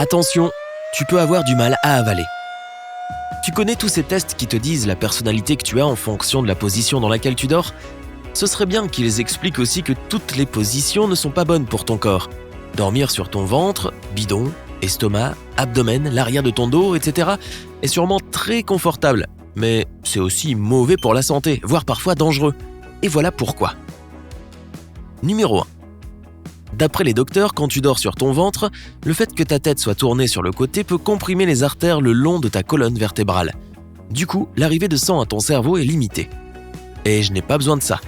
Attention, tu peux avoir du mal à avaler. Tu connais tous ces tests qui te disent la personnalité que tu as en fonction de la position dans laquelle tu dors ? Ce serait bien qu'ils expliquent aussi que toutes les positions ne sont pas bonnes pour ton corps. Dormir sur ton ventre, bidon, estomac, abdomen, l'arrière de ton dos, etc. est sûrement très confortable, mais c'est aussi mauvais pour la santé, voire parfois dangereux. Et voilà pourquoi. Numéro 1. D'après les docteurs, quand tu dors sur ton ventre, le fait que ta tête soit tournée sur le côté peut comprimer les artères le long de ta colonne vertébrale. Du coup, l'arrivée de sang à ton cerveau est limitée. Et je n'ai pas besoin de ça.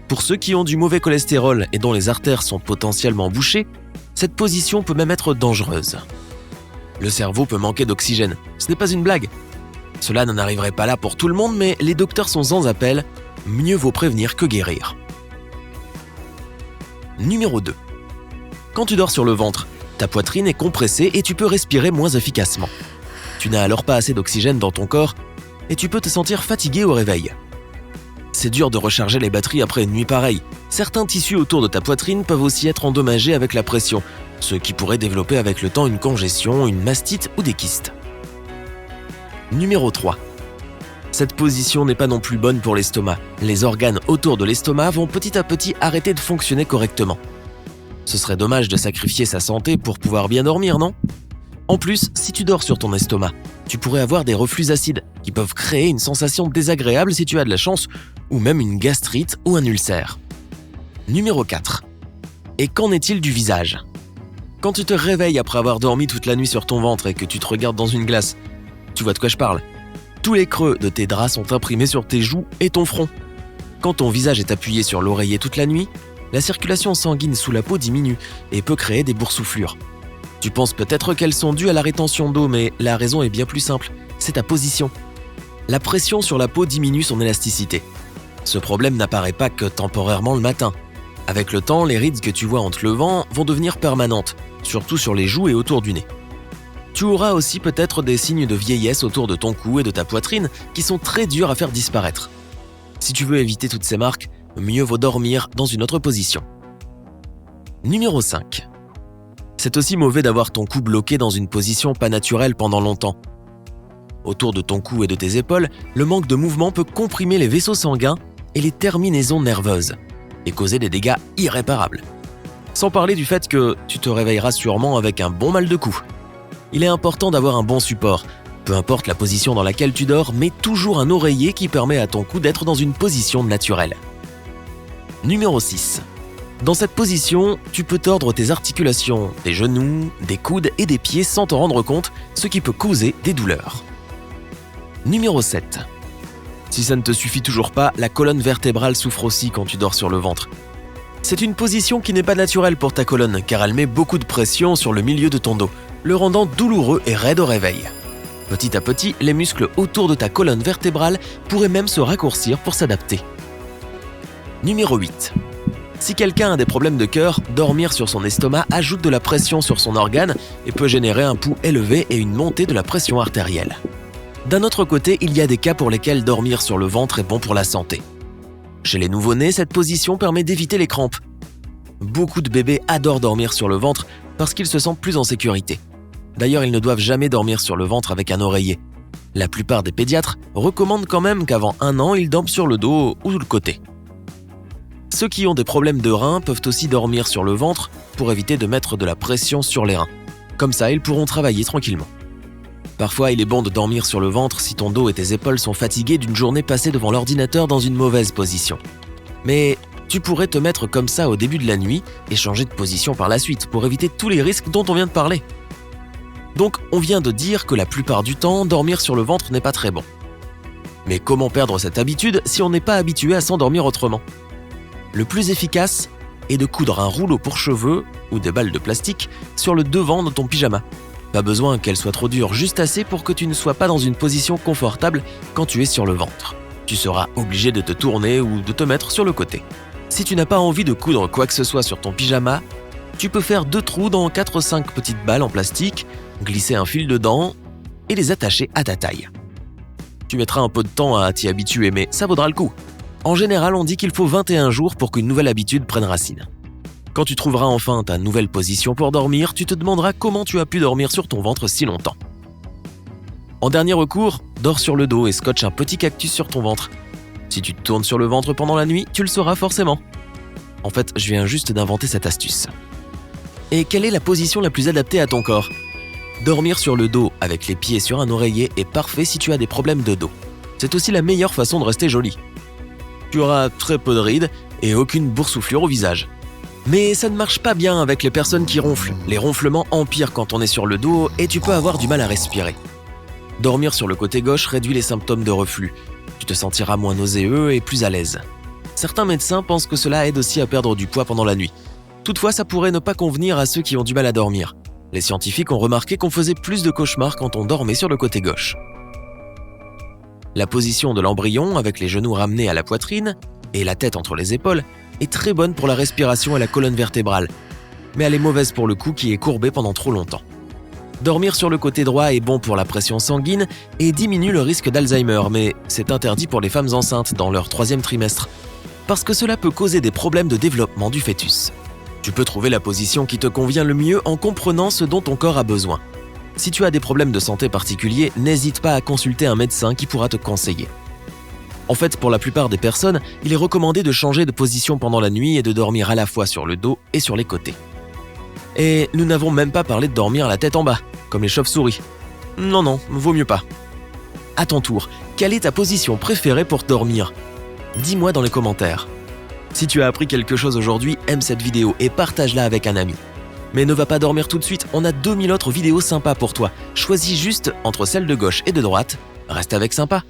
Pour ceux qui ont du mauvais cholestérol et dont les artères sont potentiellement bouchées, cette position peut même être dangereuse. Le cerveau peut manquer d'oxygène, ce n'est pas une blague. Cela n'en arriverait pas là pour tout le monde, mais les docteurs sont sans appel, mieux vaut prévenir que guérir. Numéro 2. Quand tu dors sur le ventre, ta poitrine est compressée et tu peux respirer moins efficacement. Tu n'as alors pas assez d'oxygène dans ton corps et tu peux te sentir fatigué au réveil. C'est dur de recharger les batteries après une nuit pareille. Certains tissus autour de ta poitrine peuvent aussi être endommagés avec la pression, ce qui pourrait développer avec le temps une congestion, une mastite ou des kystes. Numéro 3. Cette position n'est pas non plus bonne pour l'estomac. Les organes autour de l'estomac vont petit à petit arrêter de fonctionner correctement. Ce serait dommage de sacrifier sa santé pour pouvoir bien dormir, non ? En plus, si tu dors sur ton estomac, tu pourrais avoir des reflux acides qui peuvent créer une sensation désagréable si tu as de la chance, ou même une gastrite ou un ulcère. Numéro 4. Et qu'en est-il du visage ? Quand tu te réveilles après avoir dormi toute la nuit sur ton ventre et que tu te regardes dans une glace, tu vois de quoi je parle ? Tous les creux de tes draps sont imprimés sur tes joues et ton front. Quand ton visage est appuyé sur l'oreiller toute la nuit, la circulation sanguine sous la peau diminue et peut créer des boursouflures. Tu penses peut-être qu'elles sont dues à la rétention d'eau, mais la raison est bien plus simple, c'est ta position. La pression sur la peau diminue son élasticité. Ce problème n'apparaît pas que temporairement le matin. Avec le temps, les rides que tu vois en te levant vont devenir permanentes, surtout sur les joues et autour du nez. Tu auras aussi peut-être des signes de vieillesse autour de ton cou et de ta poitrine qui sont très durs à faire disparaître. Si tu veux éviter toutes ces marques, mieux vaut dormir dans une autre position. Numéro 5. C'est aussi mauvais d'avoir ton cou bloqué dans une position pas naturelle pendant longtemps. Autour de ton cou et de tes épaules, le manque de mouvement peut comprimer les vaisseaux sanguins et les terminaisons nerveuses et causer des dégâts irréparables. Sans parler du fait que tu te réveilleras sûrement avec un bon mal de cou. Il est important d'avoir un bon support. Peu importe la position dans laquelle tu dors, mets toujours un oreiller qui permet à ton cou d'être dans une position naturelle. Numéro 6. Dans cette position, tu peux tordre tes articulations, des genoux, des coudes et des pieds sans t'en rendre compte, ce qui peut causer des douleurs. Numéro 7. Si ça ne te suffit toujours pas, la colonne vertébrale souffre aussi quand tu dors sur le ventre. C'est une position qui n'est pas naturelle pour ta colonne, car elle met beaucoup de pression sur le milieu de ton dos, le rendant douloureux et raide au réveil. Petit à petit, les muscles autour de ta colonne vertébrale pourraient même se raccourcir pour s'adapter. Numéro 8. Si quelqu'un a des problèmes de cœur, dormir sur son estomac ajoute de la pression sur son organe et peut générer un pouls élevé et une montée de la pression artérielle. D'un autre côté, il y a des cas pour lesquels dormir sur le ventre est bon pour la santé. Chez les nouveau-nés, cette position permet d'éviter les crampes. Beaucoup de bébés adorent dormir sur le ventre parce qu'ils se sentent plus en sécurité. D'ailleurs, ils ne doivent jamais dormir sur le ventre avec un oreiller. La plupart des pédiatres recommandent quand même qu'avant 1 an, ils dorment sur le dos ou le côté. Ceux qui ont des problèmes de reins peuvent aussi dormir sur le ventre pour éviter de mettre de la pression sur les reins. Comme ça, ils pourront travailler tranquillement. Parfois, il est bon de dormir sur le ventre si ton dos et tes épaules sont fatigués d'une journée passée devant l'ordinateur dans une mauvaise position. Mais tu pourrais te mettre comme ça au début de la nuit et changer de position par la suite pour éviter tous les risques dont on vient de parler. Donc, on vient de dire que la plupart du temps, dormir sur le ventre n'est pas très bon. Mais comment perdre cette habitude si on n'est pas habitué à s'endormir autrement ? Le plus efficace est de coudre un rouleau pour cheveux ou des balles de plastique sur le devant de ton pyjama. Pas besoin qu'elle soit trop dure, juste assez pour que tu ne sois pas dans une position confortable quand tu es sur le ventre. Tu seras obligé de te tourner ou de te mettre sur le côté. Si tu n'as pas envie de coudre quoi que ce soit sur ton pyjama, tu peux faire 2 trous dans 4-5 petites balles en plastique, glisser un fil dedans et les attacher à ta taille. Tu mettras un peu de temps à t'y habituer, mais ça vaudra le coup. En général, on dit qu'il faut 21 jours pour qu'une nouvelle habitude prenne racine. Quand tu trouveras enfin ta nouvelle position pour dormir, tu te demanderas comment tu as pu dormir sur ton ventre si longtemps. En dernier recours, dors sur le dos et scotche un petit cactus sur ton ventre. Si tu te tournes sur le ventre pendant la nuit, tu le sauras forcément. En fait, je viens juste d'inventer cette astuce. Et quelle est la position la plus adaptée à ton corps ? Dormir sur le dos avec les pieds sur un oreiller est parfait si tu as des problèmes de dos. C'est aussi la meilleure façon de rester joli. Tu auras très peu de rides et aucune boursouflure au visage. Mais ça ne marche pas bien avec les personnes qui ronflent. Les ronflements empirent quand on est sur le dos et tu peux avoir du mal à respirer. Dormir sur le côté gauche réduit les symptômes de reflux. Tu te sentiras moins nauséeux et plus à l'aise. Certains médecins pensent que cela aide aussi à perdre du poids pendant la nuit. Toutefois, ça pourrait ne pas convenir à ceux qui ont du mal à dormir. Les scientifiques ont remarqué qu'on faisait plus de cauchemars quand on dormait sur le côté gauche. La position de l'embryon, avec les genoux ramenés à la poitrine et la tête entre les épaules, est très bonne pour la respiration et la colonne vertébrale, mais elle est mauvaise pour le cou qui est courbé pendant trop longtemps. Dormir sur le côté droit est bon pour la pression sanguine et diminue le risque d'Alzheimer, mais c'est interdit pour les femmes enceintes dans leur 3e trimestre, parce que cela peut causer des problèmes de développement du fœtus. Tu peux trouver la position qui te convient le mieux en comprenant ce dont ton corps a besoin. Si tu as des problèmes de santé particuliers, n'hésite pas à consulter un médecin qui pourra te conseiller. En fait, pour la plupart des personnes, il est recommandé de changer de position pendant la nuit et de dormir à la fois sur le dos et sur les côtés. Et nous n'avons même pas parlé de dormir la tête en bas, comme les chauves-souris. Non, vaut mieux pas. À ton tour, quelle est ta position préférée pour dormir ? Dis-moi dans les commentaires. Si tu as appris quelque chose aujourd'hui, aime cette vidéo et partage-la avec un ami. Mais ne va pas dormir tout de suite, on a 2000 autres vidéos sympas pour toi. Choisis juste entre celle de gauche et de droite. Reste avec sympa.